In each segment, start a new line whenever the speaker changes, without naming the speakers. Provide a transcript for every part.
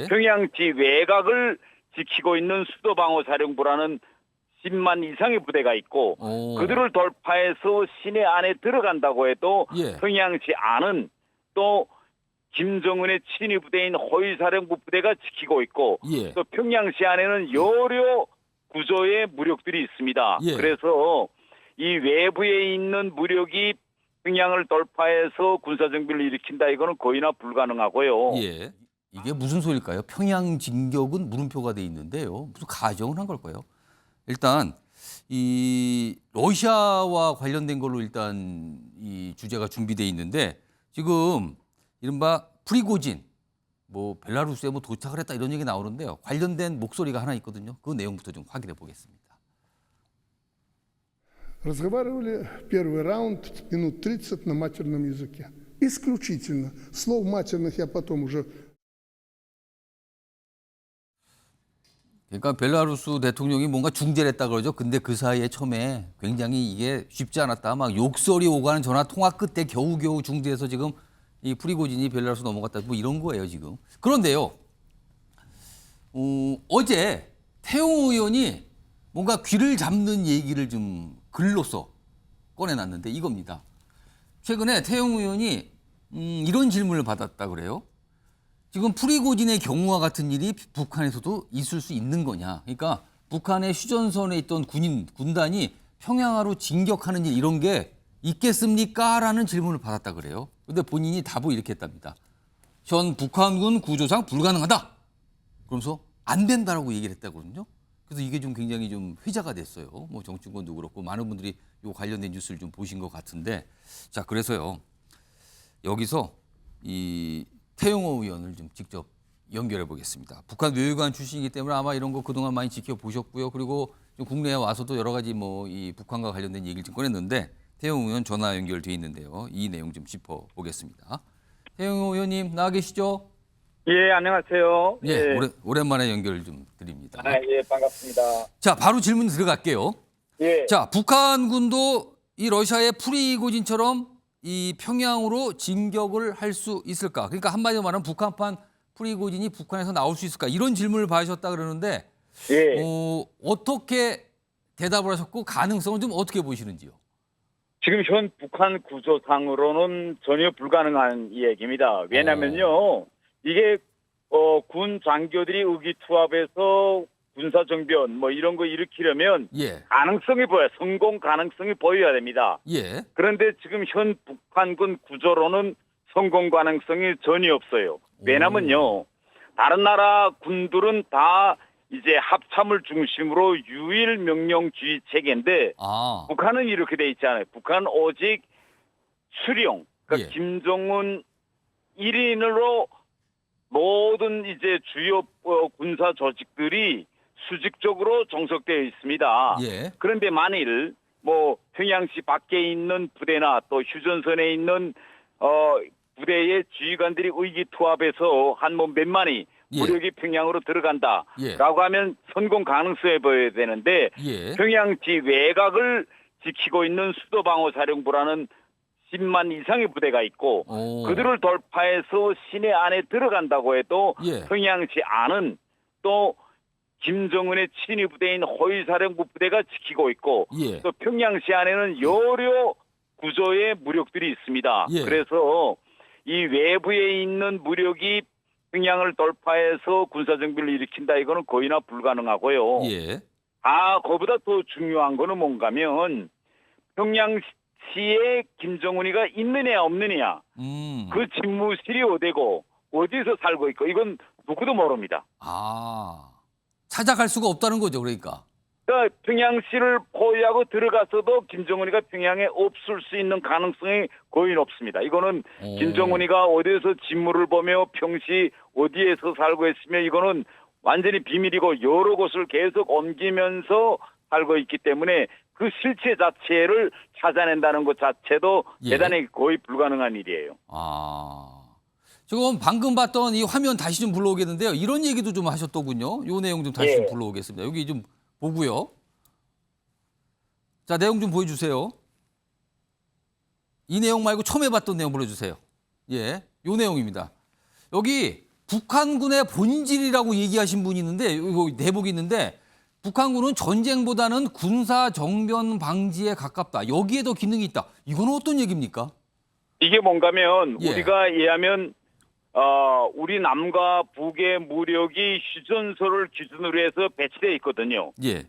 평양시 외곽을 지키고 있는 수도방어사령부라는 10만 이상의 부대가 있고 그들을 돌파해서 시내 안에 들어간다고 해도 평양시 안은 또 김정은의 친위 부대인 호위사령부 부대가 지키고 있고 또 평양시 안에는 여러 구조의 무력들이 있습니다. 그래서 이 외부에 있는 무력이 평양을 돌파해서 군사정비를 일으킨다, 이거는 거의나 불가능하고요.
이게 무슨 소리일까요? 평양 진격은 물음표가 돼 있는데요. 무슨 가정을 한 걸까요? 일단 이 러시아와 관련된 걸로 일단 이 주제가 준비돼 있는데 지금 이른바 프리고진 뭐 벨라루스에 뭐 도착을 했다 이런 얘기 나오는데요. 관련된 목소리가 하나 있거든요. 그 내용부터 좀 확인해 보겠습니다.
Разговаривали первый раунд минут 30 на матерном языке. Исключительно. Слов матерных я потом уже...
그러니까 벨라루스 대통령이 뭔가 중재를 했다 그러죠. 근데 그 사이에 처음에 굉장히 이게 쉽지 않았다. 막 욕설이 오가는 전화 통화 끝에 겨우겨우 중재해서 지금 이 프리고진이 벨라루스 넘어갔다. 뭐 이런 거예요, 지금. 그런데요. 어제 태용 의원이 뭔가 귀를 잡는 얘기를 좀 글로써 꺼내놨는데 이겁니다. 최근에 태용 의원이 이런 질문을 받았다 그래요. 지금 프리고진의 경우와 같은 일이 북한에서도 있을 수 있는 거냐. 그러니까 북한의 휴전선에 있던 군단이 평양으로 진격하는 일 이런 게 있겠습니까? 라는 질문을 받았다 그래요. 근데 본인이 답을 이렇게 했답니다. 현 북한군 구조상 불가능하다. 그러면서 안 된다라고 얘기를 했다거든요. 그래서 이게 좀 굉장히 좀 회자가 됐어요. 뭐 정치권도 그렇고 많은 분들이 이 관련된 뉴스를 좀 보신 것 같은데, 자 그래서요 여기서 이 태용호 의원을 좀 직접 연결해 보겠습니다. 북한 외교관 출신이기 때문에 아마 이런 거 그동안 많이 지켜보셨고요. 그리고 좀 국내에 와서도 여러 가지 뭐 이 북한과 관련된 얘기를 좀 꺼냈는데 태용호 의원 전화 연결돼 있는데요. 이 내용 좀 짚어보겠습니다. 태용호 의원님 나와 계시죠?
예, 안녕하세요.
예, 오랜만에 연결 좀 드립니다.
예, 반갑습니다.
자, 바로 질문 들어갈게요.
예.
자, 북한군도 이 러시아의 프리고진처럼 이 평양으로 진격을 할 수 있을까? 그러니까 한마디로 말하면 북한판 프리고진이 북한에서 나올 수 있을까? 이런 질문을 받으셨다 그러는데 어떻게 대답을 하셨고 가능성은 좀 어떻게 보시는지요?
지금 현 북한 구조상으로는 전혀 불가능한 얘기입니다. 왜냐면요, 이게 군 장교들이 의기투합해서 군사정변 뭐 이런 거 일으키려면 가능성이 보여요. 성공 가능성이 보여야 됩니다. 그런데 지금 현 북한군 구조로는 성공 가능성이 전혀 없어요. 왜냐면요, 다른 나라 군들은 다 이제 합참을 중심으로 유일 명령주의 체계인데 북한은 이렇게 돼 있잖아요. 북한은 오직 수령, 그러니까 김정은 1인으로 모든 이제 주요 군사 조직들이 수직적으로 종속되어 있습니다. 그런데 만일 뭐 평양시 밖에 있는 부대나 또 휴전선에 있는 부대의 지휘관들이 의기투합해서 한 뭐 몇만이 무력이 평양으로 들어간다라고 하면 성공 가능성에 보여야 되는데 평양시 외곽을 지키고 있는 수도방어사령부라는 10만 이상의 부대가 있고 그들을 돌파해서 시내 안에 들어간다고 해도 평양시 안은 또 김정은의 친위 부대인 호위사령부 부대가 지키고 있고 또 평양시 안에는 여러 구조의 무력들이 있습니다. 그래서 이 외부에 있는 무력이 평양을 돌파해서 군사정비를 일으킨다, 이거는 거의나 불가능하고요. 그보다 더 중요한 거는 뭔가면 평양시에 김정은이가 있느냐 없느냐, 그 집무실이 어디고 어디서 살고 있고 이건 누구도 모릅니다.
찾아갈 수가 없다는 거죠, 그러니까.
그러니까 평양시를 포위하고 들어가서도 김정은이가 평양에 없을 수 있는 가능성이 거의 높습니다. 이거는 김정은이가 어디에서 직무를 보며 평시 어디에서 살고 있으며 이거는 완전히 비밀이고 여러 곳을 계속 옮기면서 살고 있기 때문에 그 실체 자체를 찾아낸다는 것 자체도 대단히 거의 불가능한 일이에요.
지금 방금 봤던 이 화면 다시 좀 불러오겠는데요. 이런 얘기도 좀 하셨더군요. 이 내용 좀 다시 좀 불러오겠습니다. 여기 좀 보고요. 자, 내용 좀 보여주세요. 이 내용 말고 처음에 봤던 내용 불러주세요. 이 내용입니다. 여기 북한군의 본질이라고 얘기하신 분이 있는데 이거 대목이 있는데 북한군은 전쟁보다는 군사 정변 방지에 가깝다. 여기에 더 기능이 있다. 이건 어떤 얘기입니까?
이게 뭔가면
예.
우리가 이해하면 우리 남과 북의 무력이 휴전선을 기준으로 해서 배치되어 있거든요.
예.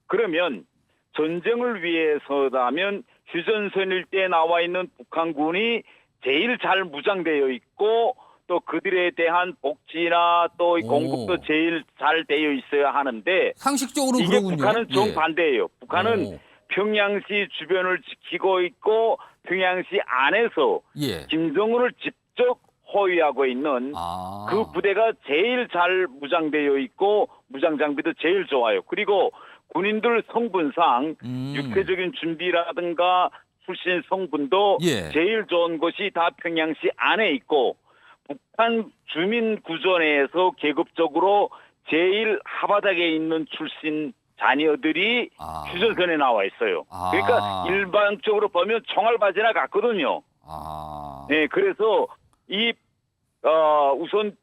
그러면 전쟁을 위해서라면 휴전선일 때 나와 있는 북한군이 제일 잘 무장되어 있고 또 그들에 대한 복지나 또 공급도 제일 잘 되어 있어야 하는데
상식적으로
이게
그러군요.
북한은 정반대예요. 북한은
오.
평양시 주변을 지키고 있고 평양시 안에서
예.
김정은을 직접 호위하고 있는
아.
그 부대가 제일 잘 무장되어 있고 무장 장비도 제일 좋아요. 그리고 군인들 성분상 육체적인 준비라든가 출신 성분도
예.
제일 좋은 곳이 다 평양시 안에 있고 북한 주민 구조 내에서 계급적으로 제일 하바닥에 있는 출신 자녀들이 휴전선에 나와 있어요. 그러니까 일반적으로 보면 총알바지나 같거든요. 네, 그래서 우선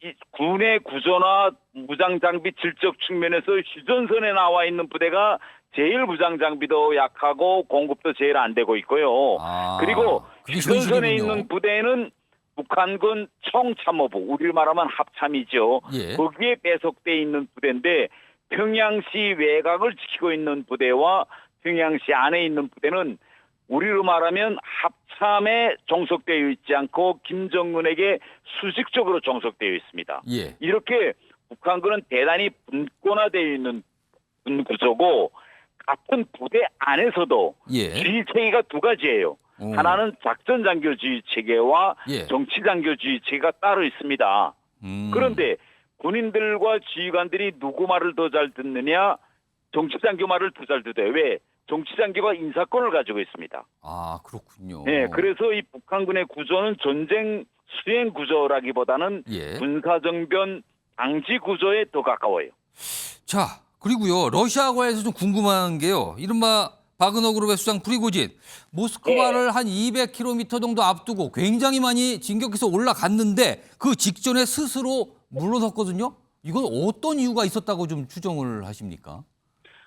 이 군의 구조나 무장 장비 질적 측면에서 휴전선에 나와 있는 부대가 제일 무장 장비도 약하고 공급도 제일 안 되고 있고요. 그리고
그게
휴전선에
현실이군요.
있는 부대는 북한군 총참모부, 우리를 말하면 합참이죠.
예.
거기에 배속돼 있는 부대인데 평양시 외곽을 지키고 있는 부대와 평양시 안에 있는 부대는 우리로 말하면 합참에 종속되어 있지 않고 김정은에게 수직적으로 종속되어 있습니다.
예.
이렇게 북한군은 대단히 분권화되어 있는 군 구조고 같은 부대 안에서도
예.
지휘 체계가 두 가지예요. 하나는 작전 장교주의 체계와
예.
정치 장교주의 체계가 따로 있습니다. 그런데 군인들과 지휘관들이 누구 말을 더 잘 듣느냐? 정치 장교 말을 더 잘 듣어요. 왜? 정치 장교가 인사권을 가지고 있습니다.
아, 그렇군요.
네, 그래서 이 북한군의 구조는 전쟁 수행 구조라기보다는
예.
군사정변 방지 구조에 더 가까워요.
자, 그리고요. 러시아과에서 좀 궁금한 게요. 이른바 바그너 그룹의 수장 프리고진. 모스크바를 한 200km 정도 앞두고 굉장히 많이 진격해서 올라갔는데 그 직전에 스스로 물러섰거든요. 이건 어떤 이유가 있었다고 좀 추정을 하십니까?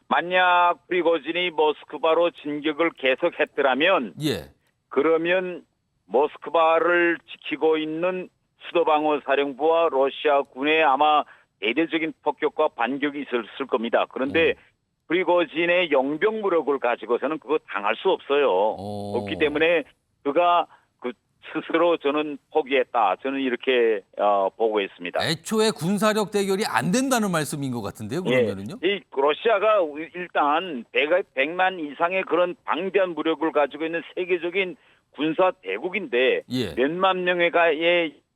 만약 프리고진이 모스크바로 진격을 계속했더라면
예.
그러면 모스크바를 지키고 있는 수도방어사령부와 러시아 군의 아마 대대적인 폭격과 반격이 있었을 겁니다. 그런데 프리고진의 용병무력을 가지고서는 그거 당할 수 없어요. 없기 때문에 그가 그 스스로 저는 포기했다. 저는 이렇게 보고 있습니다.
애초에 군사력 대결이 안 된다는 말씀인 것 같은데요. 그러면은요.
이 러시아가 일단 100만 이상의 그런 방대한 무력을 가지고 있는 세계적인 군사 대국인데
예.
몇만 명의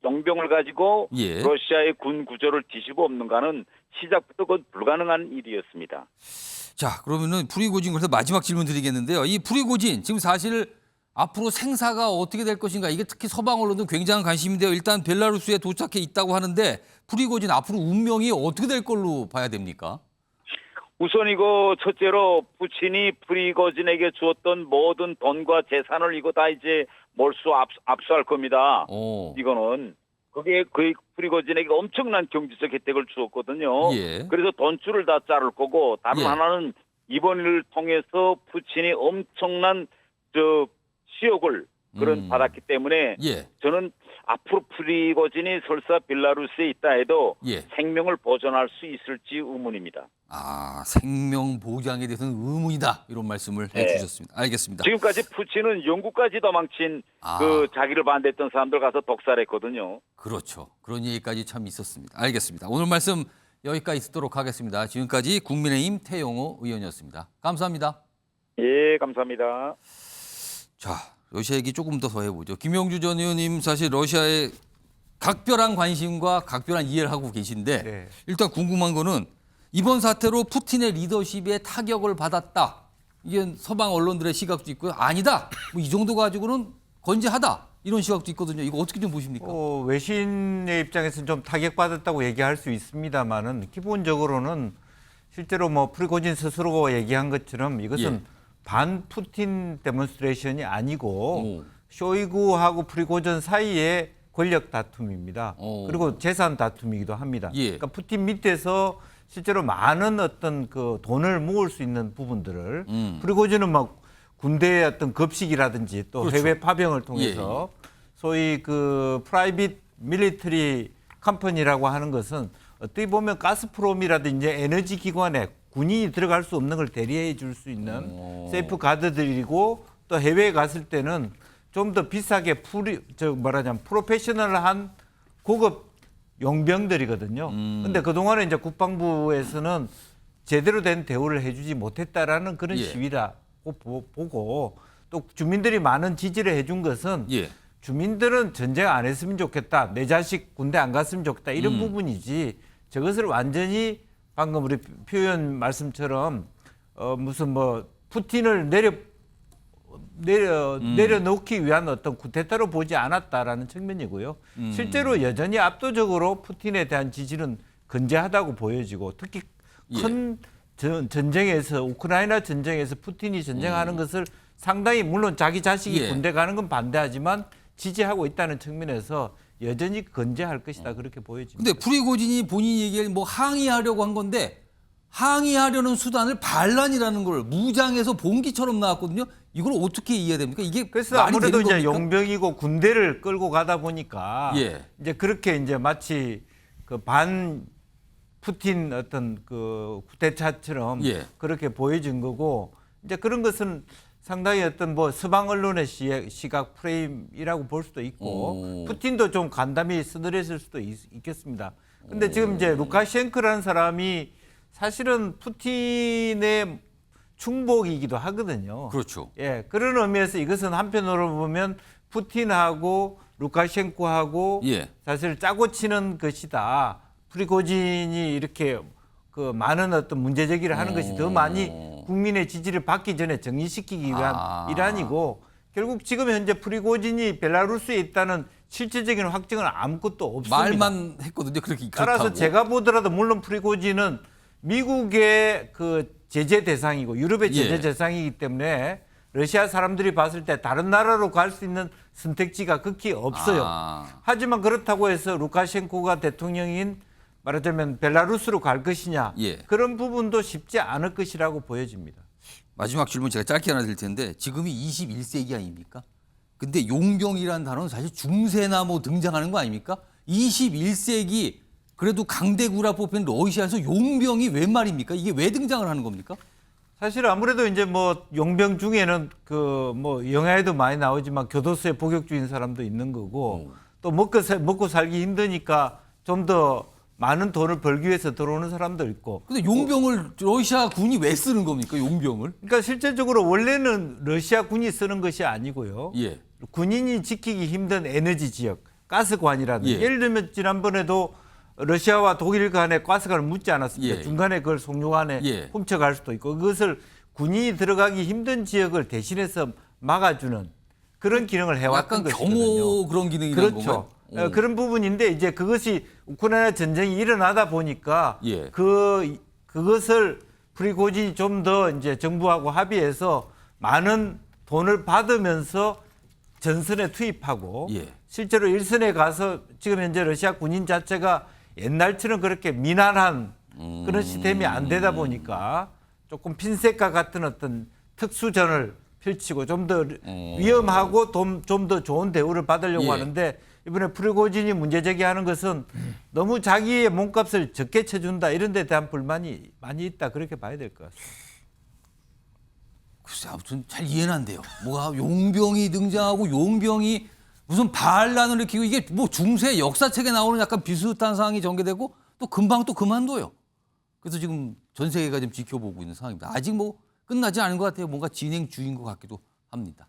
용병을 가지고
예.
러시아의 군 구조를 뒤집어 엎는가는 시작부터 그 불가능한 일이었습니다.
자, 그러면은 프리고진 그래서 마지막 질문 드리겠는데요. 이 프리고진 지금 사실 앞으로 생사가 어떻게 될 것인가 이게 특히 서방 언론도 굉장한 관심인데요. 일단 벨라루스에 도착해 있다고 하는데 프리고진 앞으로 운명이 어떻게 될 걸로 봐야 됩니까?
우선 이거 첫째로 푸틴이 프리고진에게 주었던 모든 돈과 재산을 이거 다 이제 몰수 압수할 겁니다. 이거는 그게 그 프리고진에게 엄청난 경제적 혜택을 주었거든요.
예.
그래서 돈줄을 다 자를 거고 다른
예.
하나는 이번 일을 통해서 푸틴이 엄청난 치욕을 받았기 때문에
예.
저는 앞으로 프리고진이 설사 벨라루스에 있다 해도
예.
생명을 보존할 수 있을지 의문입니다.
아, 생명 보장에 대해서는 의문이다. 이런 말씀을 해주셨습니다. 알겠습니다.
지금까지 푸틴은 영국까지 도망친 그 자기를 반대했던 사람들 가서 독살했거든요.
그렇죠. 그런 얘기까지 참 있었습니다. 알겠습니다. 오늘 말씀 여기까지 듣도록 하겠습니다. 지금까지 국민의힘 태영호 의원이었습니다. 감사합니다.
예, 감사합니다.
자, 러시아 얘기 조금 더 해보죠. 김영주 전 의원님 사실 러시아에 각별한 관심과 각별한 이해를 하고 계신데 일단 궁금한 거는 이번 사태로 푸틴의 리더십에 타격을 받았다. 이게 서방 언론들의 시각도 있고요. 아니다. 뭐 이 정도 가지고는 건재하다. 이런 시각도 있거든요. 이거 어떻게 좀 보십니까?
외신의 입장에서는 좀 타격받았다고 얘기할 수 있습니다만은 기본적으로는 실제로 뭐 프리고진 스스로가 얘기한 것처럼 이것은 반 푸틴 데몬스트레이션이 아니고 쇼이구하고 프리고진 사이에 권력 다툼입니다. 그리고 재산 다툼이기도 합니다.
예.
그러니까 푸틴 밑에서 실제로 많은 어떤 그 돈을 모을 수 있는 부분들을 프리고진은 막 군대의 어떤 급식이라든지 또
그렇죠.
해외 파병을 통해서 소위 그 프라이빗 밀리터리 컴퍼니라고 하는 것은 어떻게 보면 가스프롬이라든지 에너지 기관에 군인이 들어갈 수 없는 걸 대리해 줄 수 있는 세이프 가드들이고 또 해외에 갔을 때는 좀 더 비싸게 프로페셔널한 고급 용병들이거든요. 근데 그동안에 이제 국방부에서는 제대로 된 대우를 해주지 못했다라는 그런 시위라고 보고 또 주민들이 많은 지지를 해준 것은 주민들은 전쟁 안 했으면 좋겠다. 내 자식 군대 안 갔으면 좋겠다. 이런 부분이지 저것을 완전히 방금 우리 표현 말씀처럼 무슨 뭐 푸틴을 내려놓기 위한 어떤 쿠데타로 보지 않았다라는 측면이고요. 실제로 여전히 압도적으로 푸틴에 대한 지지는 건재하다고 보여지고 특히 큰 전쟁에서 우크라이나 전쟁에서 푸틴이 전쟁하는 것을 상당히 물론 자기 자식이 군대 가는 건 반대하지만 지지하고 있다는 측면에서 여전히 건재할 것이다 그렇게 보여집니다.
근데 프리고진이 본인이 얘기할 뭐 항의하려고 한 건데 항의하려는 수단을 반란이라는 걸 무장해서 봉기처럼 나왔거든요. 이걸 어떻게 이해해야 됩니까? 이게
그래서
말이
아무래도
되는
이제
겁니까?
용병이고 군대를 끌고 가다 보니까 이제 그렇게 이제 마치 그 반 푸틴 어떤 그 쿠데타처럼 그렇게 보여진 거고 이제 그런 것은 상당히 어떤 뭐 서방 언론의 시각 프레임이라고 볼 수도 있고 푸틴도 좀 간담이 서늘했을 수도 있겠습니다. 근데 지금 이제 루카셴코라는 사람이 사실은 푸틴의 충복이기도 하거든요.
그렇죠.
예, 그런 의미에서 이것은 한편으로 보면 푸틴하고 루카셴코하고 사실 짜고 치는 것이다. 프리고진이 이렇게 그 많은 어떤 문제 제기를 하는 것이 더 많이 국민의 지지를 받기 전에 정리시키기 위한 일환이고 결국 지금 현재 프리고진이 벨라루스에 있다는 실질적인 확증은 아무것도 없습니다.
말만 했거든요. 그렇게
따라서
그렇다고.
제가 보더라도 물론 프리고진은 미국의 그 제재 대상이고 유럽의 제재 대상이기 때문에 러시아 사람들이 봤을 때 다른 나라로 갈 수 있는 선택지가 극히 없어요. 하지만 그렇다고 해서 루카셴코가 대통령인 말하자면 벨라루스로 갈 것이냐 그런 부분도 쉽지 않을 것이라고 보여집니다.
마지막 질문 제가 짧게 하나 드릴 텐데 지금이 21세기 아닙니까? 근데 용병이라는 단어는 사실 중세나 뭐 등장하는 거 아닙니까? 21세기 그래도 강대국이라 뽑힌 러시아에서 용병이 웬 말입니까? 이게 왜 등장을 하는 겁니까?
사실 아무래도 이제 뭐 용병 중에는 그 뭐 영화에도 많이 나오지만 교도소에 복역 중인 사람도 있는 거고 또 먹고 살기 힘드니까 좀 더 많은 돈을 벌기 위해서 들어오는 사람도 있고.
근데 용병을 러시아 군이 왜 쓰는 겁니까? 용병을?
그러니까 실질적으로 원래는 러시아 군이 쓰는 것이 아니고요. 군인이 지키기 힘든 에너지 지역, 가스관이라든지 예를 들면 지난번에도 러시아와 독일 간에 가스관을 묻지 않았습니까? 중간에 그걸 송유관에 훔쳐갈 수도 있고 그것을 군인이 들어가기 힘든 지역을 대신해서 막아주는 그런 기능을 해왔던 것이거든요.
약간 경호 그런 기능이라는 건가요?
그렇죠. 그런 부분인데 이제 그것이 우크라이나 전쟁이 일어나다 보니까 그것을 프리고진이 좀 더 이제 정부하고 합의해서 많은 돈을 받으면서 전선에 투입하고 실제로 일선에 가서 지금 현재 러시아 군인 자체가 옛날처럼 그렇게 미난한 그런 시스템이 안 되다 보니까 조금 핀셋과 같은 어떤 특수전을 펼치고 좀 더 위험하고 좀 더 좋은 대우를 받으려고 하는데 이번에 프리고진이 문제 제기하는 것은 너무 자기의 몸값을 적게 쳐준다 이런 데 대한 불만이 많이 있다 그렇게 봐야 될 것 같습니다.
글쎄 아무튼 잘 이해는 안 돼요. 뭐가 용병이 등장하고 용병이 무슨 반란을 일으키고 이게 뭐 중세 역사책에 나오는 약간 비슷한 상황이 전개되고 또 금방 또 그만둬요. 그래서 지금 전 세계가 좀 지켜보고 있는 상황입니다. 아직 뭐 끝나지 않은 것 같아요. 뭔가 진행 중인 것 같기도 합니다.